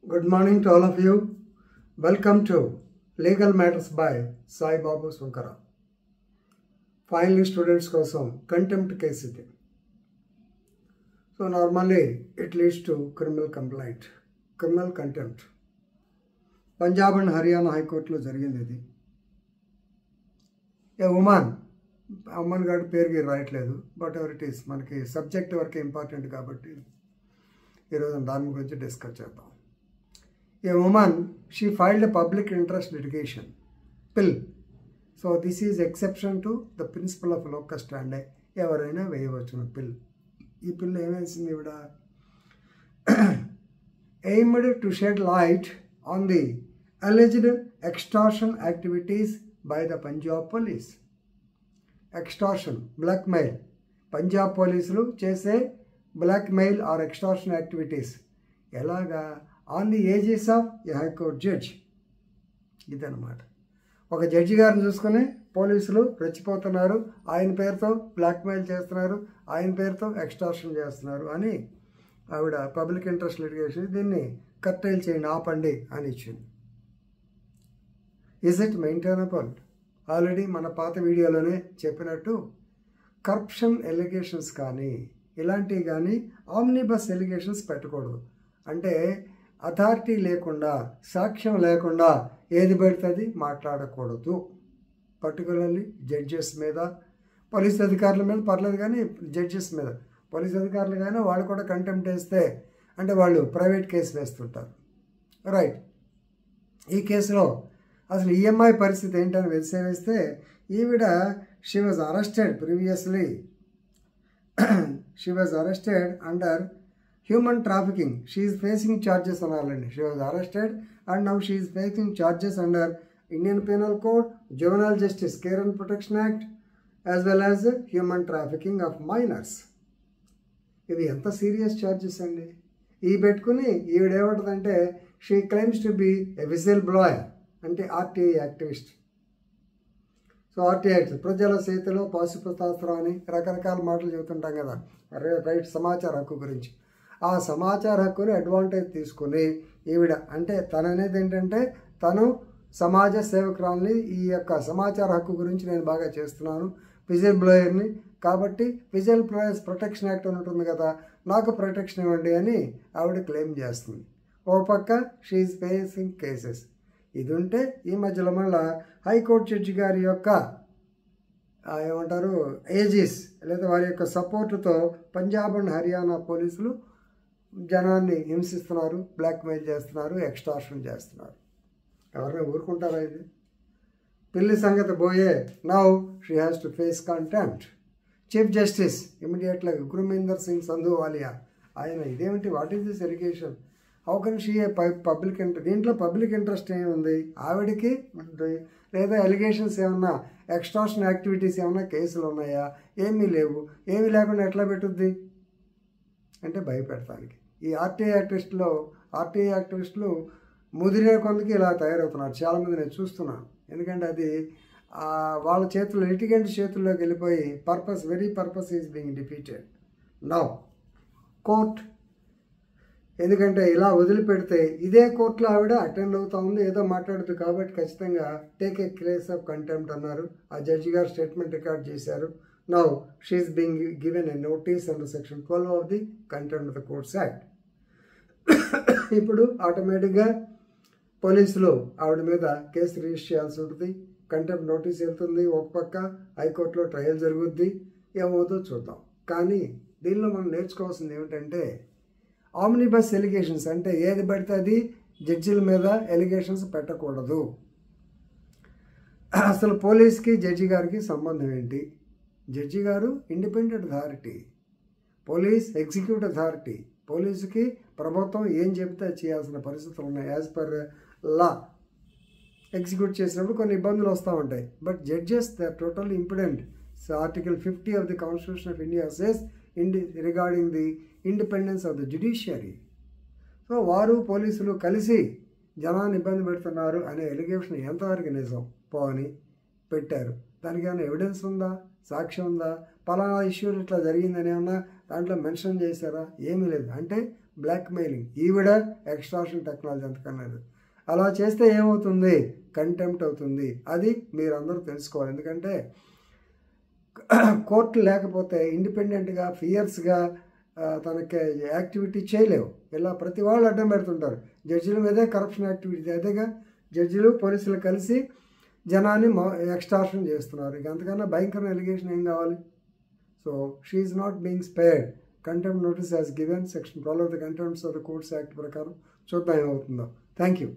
Good morning to all of you. Welcome to Legal Matters by Sai Babu Sunkara. Finally, students కోసం contempt case ఇది. So normally it leads to criminal complaint, criminal contempt. Punjab and Haryana హైకోర్టులో జరిగింది ఇది. ఏ woman గారి పేరుకి రాయట్లేదు, but ever it is, మనకి subject వరకు important కాబట్టి ఈరోజు దాని గురించి డిస్కస్ చేద్దాం. A woman, she filed a public interest litigation, PIL. So this is exception to the principle of locus standi. ఎవరైనా వేయవచ్చును పిల్. ఈ పిల్ ఏమేసింది ఇవిడ? aimed to shed light on the alleged extortion activities by the Punjab police. Extortion, blackmail. Punjab పోలీసులు చేసే blackmail or extortion activities. ఎలాగా? On the ages of A high court judge. ఇదన్నమాట. ఒక జడ్జి గారిని చూసుకుని పోలీసులు రెచ్చిపోతున్నారు, ఆయన పేరుతో బ్లాక్మెయిల్ చేస్తున్నారు, ఆయన పేరుతో ఎక్స్టార్షన్ చేస్తున్నారు అని ఆవిడ పబ్లిక్ ఇంట్రెస్ట్ లిటిగేషన్ దీన్ని కట్టైల్ చేయండి, ఆపండి అని ఇచ్చింది. Is it maintainable? ఆల్రెడీ మన పాత వీడియోలోనే చెప్పినట్టు కరప్షన్ ఎలిగేషన్స్ కానీ ఇలాంటివి కానీ ఆమ్నిబస్ ఎలిగేషన్స్ పెట్టకూడదు. అంటే అథారిటీ లేకుండా, సాక్ష్యం లేకుండా ఏది పెడుతుంది మాట్లాడకూడదు. పర్టికులర్లీ జడ్జెస్ మీద, పోలీస్ అధికారుల మీద పర్లేదు, కానీ జడ్జెస్ మీద, పోలీస్ అధికారులు కానీ వాళ్ళు కూడా కంటెంప్ట్ వేస్తే అంటే వాళ్ళు ప్రైవేట్ కేసు వేస్తుంటారు. రైట్. ఈ కేసులో అసలు ఈఎంఐ పరిస్థితి ఏంటని వేస్తే ఈవిడ she was arrested previously. She was arrested under human trafficking. She is facing charges on already. She was arrested and now she is facing charges under Indian Penal Code, Juvenile Justice Care and Protection Act, as well as human trafficking of minors. ఇవి ఎంత serious charges అండి. ఈ పెట్టుకుని ఈవిడేమంటుందంటే she claims to be a whistleblower, అంటే RTI activist. So RTI ప్రజల చేతిలో పాశుపతాస్త్రం అని రకరకాల మాటలు చెబుతుంటాం కదా, రైట్, సమాచార హక్కు గురించి. ఆ సమాచార హక్కుని అడ్వాంటేజ్ తీసుకుని ఈవిడ, అంటే తను అనేది ఏంటంటే తను సమాజ సేవకురాల్ని, ఈ యొక్క సమాచార హక్కు గురించి నేను బాగా చేస్తున్నాను, విజిల్ బ్లోయర్ని, కాబట్టి విజిల్ బ్లోయర్స్ ప్రొటెక్షన్ యాక్ట్ అని ఉంటుంది కదా, నాకు ప్రొటెక్షన్ ఇవ్వండి అని ఆవిడ క్లెయిమ్ చేస్తుంది. ఓ పక్క షీఈ్ ఫేసింగ్ కేసెస్. ఇది ఉంటే ఈ మధ్యలో మళ్ళీ హైకోర్టు జడ్జి గారి యొక్క ఏమంటారు ఏజీస్ లేదా వారి యొక్క సపోర్టుతో పంజాబ్ అండ్ హర్యానా పోలీసులు జనాన్ని హింసిస్తున్నారు, బ్లాక్మెయిల్ చేస్తున్నారు, ఎక్స్టార్షన్ చేస్తున్నారు. ఎవరైనా ఊరుకుంటారా? ఇది పిల్లి సంగతి పోయే. Now she has to face contempt. Chief justice ఇమీడియట్గా గుర్మీందర్ సింగ్ సంధువాలియా ఆయన, ఇదేమిటి, what is this allegation, how can she A public interest? దీంట్లో పబ్లిక్ ఇంట్రెస్ట్ ఏముంది ఆవిడకి? లేదా ఎలిగేషన్స్ ఏమన్నా, ఎక్స్టార్షన్ యాక్టివిటీస్ ఏమన్నా కేసులు ఉన్నాయా? ఏమీ లేవు. ఏమీ లేకుండా ఎట్లా పెట్టుద్ది అంటే భయపెడతానికి. ఈ ఆర్టీఐ యాక్టివిస్టులు ముదిరే కొందుకు ఇలా తయారవుతున్నారు చాలామంది, నేను చూస్తున్నాను. ఎందుకంటే అది వాళ్ళ చేతుల్లో, లిటిగెంట్ చేతుల్లోకి వెళ్ళిపోయి very purpose is being defeated now court. ఎందుకంటే ఇలా వదిలిపెడితే ఇదే కోర్టులో ఆవిడ అటెండ్ అవుతా ఉంది, ఏదో మాట్లాడుతుంది కాబట్టి ఖచ్చితంగా take a case of contempt అన్నారు. ఆ జడ్జి గారు స్టేట్మెంట్ రికార్డ్ చేశారు. Now she is being given a notice under section 12 of the contempt of the courts act. ఇప్పుడు ఆటోమేటిక్గా పోలీసులు ఆవిడ మీద కేసు రిజిస్టర్ చేయాల్సి ఉంటుంది, కంటెంప్ట్ నోటీస్ వెళ్తుంది. ఒక పక్క హైకోర్టులో ట్రయల్ జరుగుద్ది, ఏమవుతుందో చూద్దాం. కానీ దీనిలో మనం నేర్చుకోవాల్సింది ఏమిటంటే ఆమ్నిబస్ ఎలిగేషన్స్, అంటే ఏది పడితే అది జడ్జిల మీద ఎలిగేషన్స్ పెట్టకూడదు. అసలు పోలీస్కి జడ్జి గారికి సంబంధం ఏంటి? జడ్జి గారు independent authority, police executive authority. పోలీసుకి ప్రభుత్వం ఏం చెప్తే చేయాల్సిన పరిస్థితులు ఉన్నాయి. యాజ్ పర్ లా ఎగ్జిక్యూట్ చేసినప్పుడు కొన్ని ఇబ్బందులు వస్తూ ఉంటాయి. But judges they are total independent. So article 50 of the constitution of India says regarding the independence of the judiciary. So వారు పోలీసులు కలిసి జనాన్ని ఇబ్బంది పెడుతున్నారు అనే ఎలిగేషన్ ఎంతవరకు నిజం పోని పెట్టారు. దానికి ఏమైనా ఎవిడెన్స్ ఉందా, సాక్ష్యం ఉందా, పలానా ఇష్యూలు ఇట్లా జరిగిందని ఏమన్నా దాంట్లో మెన్షన్ చేశారా? ఏమీ లేదు. అంటే బ్లాక్మెయిలింగ్, ఈవిడ ఎక్స్ట్రాషన్ టెక్నాలజీ అంతకన్నారు. అలా చేస్తే ఏమవుతుంది? కంటెంప్ట్ అవుతుంది. అది మీరందరూ తెలుసుకోవాలి. ఎందుకంటే కోర్టు లేకపోతే ఇండిపెండెంట్గా ఫియర్స్గా తనకి యాక్టివిటీ చేయలేవు. ఇలా ప్రతి వాళ్ళు అడ్డం పెడుతుంటారు. జడ్జిల మీదే కరప్షన్ యాక్టివిటీ, అదేగా జడ్జిలు పోలీసులు కలిసి జనాన్ని ఎక్స్టార్షన్ చేస్తున్నారు. ఇక అంతకన్నా భయంకరమైన ఎలిగేషన్ ఏం కావాలి? So she is not being spared. Contempt notice as given, section 12 of the contempts of the courts act ప్రకారం. చూద్దాం ఏమవుతుందో. Thank you.